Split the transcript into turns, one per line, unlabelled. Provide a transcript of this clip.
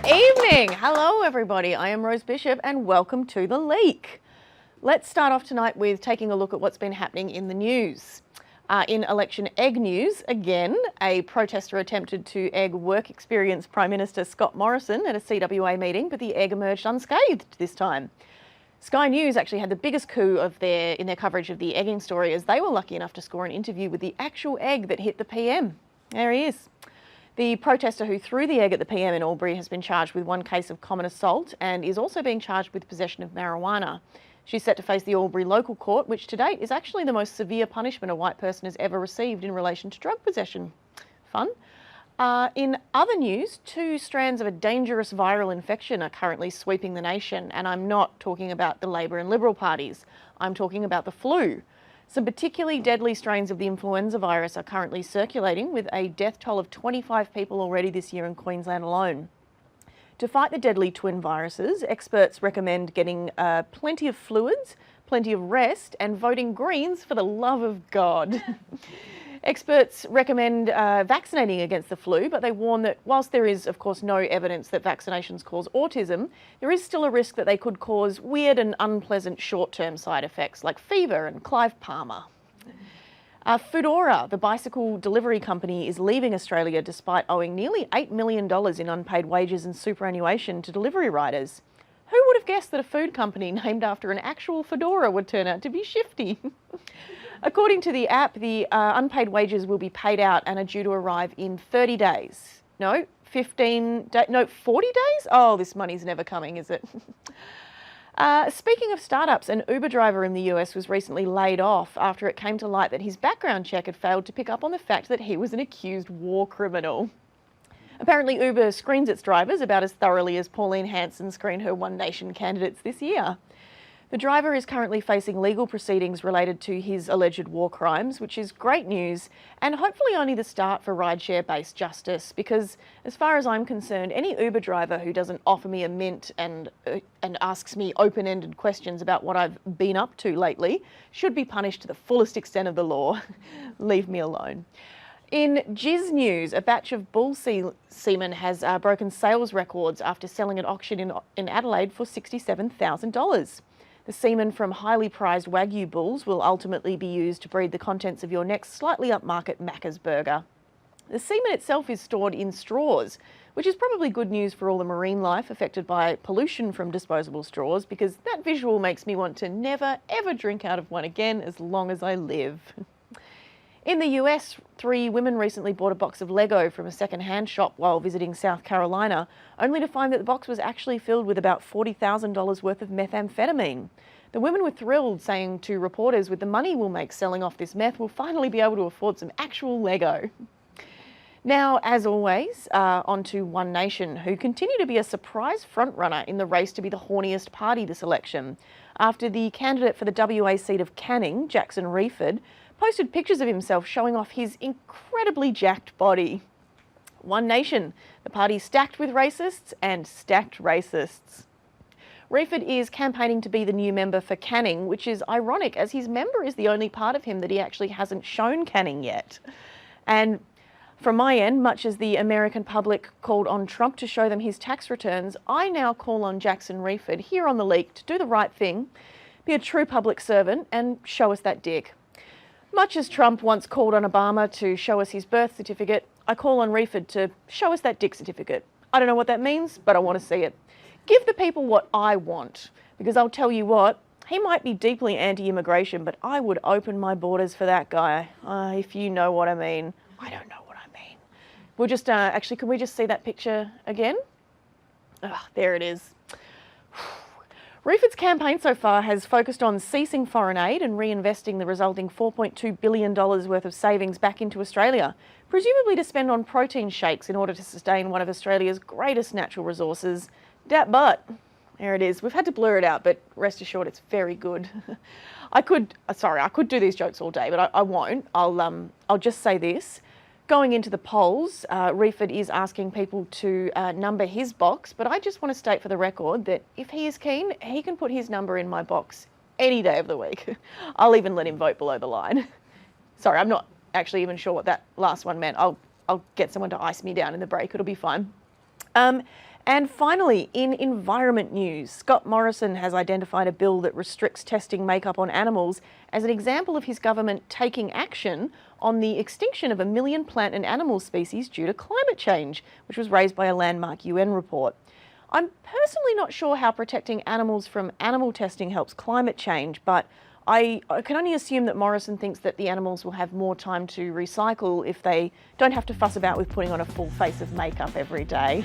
evening. Hello, everybody. I am Rose Bishop and welcome to The Leak. Let's start off tonight with taking a look at what's been happening in the news. In election egg news, again, a protester attempted to egg work experience Prime Minister Scott Morrison at a CWA meeting, but the egg emerged unscathed this time. Sky News actually had the biggest coup in their coverage of the egging story, as they were lucky enough to score an interview with the actual egg that hit the PM. There he is. The protester who threw the egg at the PM in Albury has been charged with one case of common assault and is also being charged with possession of marijuana. She's set to face the Albury local court, which to date is actually the most severe punishment a white person has ever received in relation to drug possession. Fun. In other news, 2 strands of a dangerous viral infection are currently sweeping the nation, and I'm not talking about the Labor and Liberal parties. I'm talking about the flu. Some particularly deadly strains of the influenza virus are currently circulating, with a death toll of 25 people already this year in Queensland alone. To fight the deadly twin viruses, experts recommend getting plenty of fluids, plenty of rest, and voting Greens for the love of God. Experts recommend vaccinating against the flu, but they warn that whilst there is, of course, no evidence that vaccinations cause autism, there is still a risk that they could cause weird and unpleasant short-term side effects like fever and Clive Palmer. Foodora, the bicycle delivery company, is leaving Australia despite owing nearly $8 million in unpaid wages and superannuation to delivery riders. Who would have guessed that a food company named after an actual fedora would turn out to be shifty? According to the app, the unpaid wages will be paid out and are due to arrive in 30 days. No, 40 days? Oh, this money's never coming, is it? Speaking of startups, an Uber driver in the US was recently laid off after it came to light that his background check had failed to pick up on the fact that he was an accused war criminal. Apparently, Uber screens its drivers about as thoroughly as Pauline Hanson screened her One Nation candidates this year. The driver is currently facing legal proceedings related to his alleged war crimes, which is great news and hopefully only the start for rideshare-based justice, because as far as I'm concerned, any Uber driver who doesn't offer me a mint and asks me open-ended questions about what I've been up to lately should be punished to the fullest extent of the law. Leave me alone. In Jizz news, a batch of bull semen has broken sales records after selling at auction in Adelaide for $67,000. The semen from highly prized Wagyu bulls will ultimately be used to breed the contents of your next slightly upmarket Macca's burger. The semen itself is stored in straws, which is probably good news for all the marine life affected by pollution from disposable straws, because that visual makes me want to never, ever drink out of one again as long as I live. In the US, 3 women recently bought a box of Lego from a second-hand shop while visiting South Carolina, only to find that the box was actually filled with about $40,000 worth of methamphetamine. The women were thrilled, saying to reporters, with the money we'll make selling off this meth, we'll finally be able to afford some actual Lego. Now, as always, on to One Nation, who continue to be a surprise frontrunner in the race to be the horniest party this election, after the candidate for the WA seat of Canning, Jackson Reeford, posted pictures of himself showing off his incredibly jacked body. One Nation, the party stacked with racists and stacked racists. Reeford is campaigning to be the new member for Canning, which is ironic as his member is the only part of him that he actually hasn't shown Canning yet. And from my end, much as the American public called on Trump to show them his tax returns, I now call on Jackson Reeford here on The Leak to do the right thing, be a true public servant and show us that dick. Much as Trump once called on Obama to show us his birth certificate, I call on Reeford to show us that dick certificate. I don't know what that means, but I want to see it. Give the people what I want, because I'll tell you what, he might be deeply anti-immigration, but I would open my borders for that guy, if you know what I mean. I don't know what I mean. We'll just, actually, can we just see that picture again? There it is. Reeford's campaign so far has focused on ceasing foreign aid and reinvesting the resulting $4.2 billion worth of savings back into Australia, presumably to spend on protein shakes in order to sustain one of Australia's greatest natural resources, dat butt. There it is. We've had to blur it out, but rest assured it's very good. I could do these jokes all day, but I won't. I'll just say this. Going into the polls, Reeford is asking people to number his box, but I just want to state for the record that if he is keen, he can put his number in my box any day of the week. I'll even let him vote below the line. Sorry, I'm not actually even sure what that last one meant. I'll get someone to ice me down in the break. It'll be fine. And finally, in environment news, Scott Morrison has identified a bill that restricts testing makeup on animals as an example of his government taking action on the extinction of 1 million plant and animal species due to climate change, which was raised by a landmark UN report. I'm personally not sure how protecting animals from animal testing helps climate change, but I can only assume that Morrison thinks that the animals will have more time to recycle if they don't have to fuss about with putting on a full face of makeup every day.